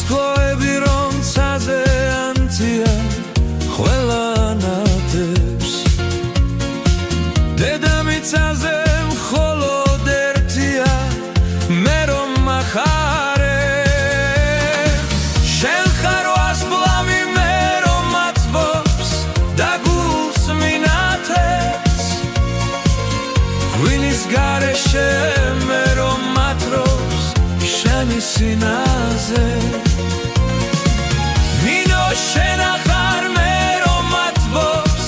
თქოები რომ ცაზე ანთია ყველა ანათებს დედამიწაზე მხოლოდ ერთია მე რომ მახარებ შენ ხარ ვარსკვლავი მე რომ მაწვობს და გულს მინათებს ღვინის გარეშე მე რომ მათრობს შენი სინაზე მინო შენ ახარ მე რომ მაწვობს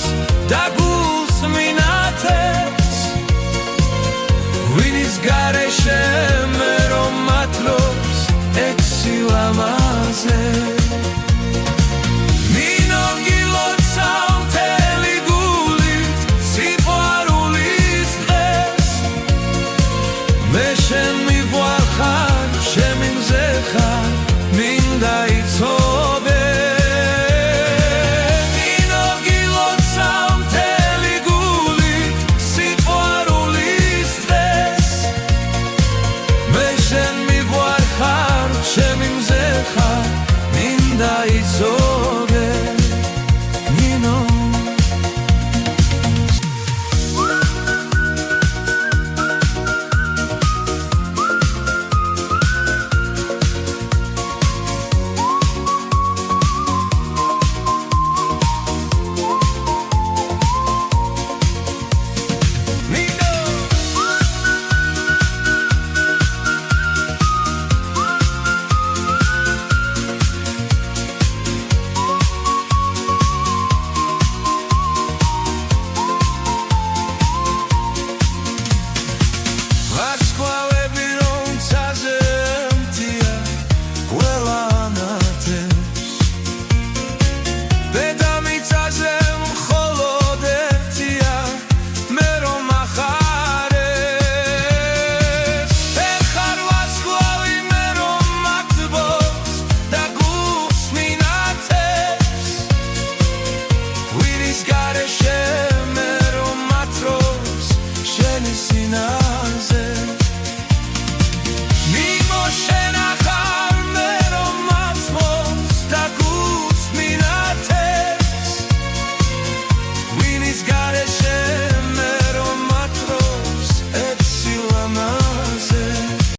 და გულს მინათებს ღვინის გარეშე მე რომ მათრობს ეგ სილამაზე მინო გილოცავ მთელი გულით სიყვარულის დღეს მე შენ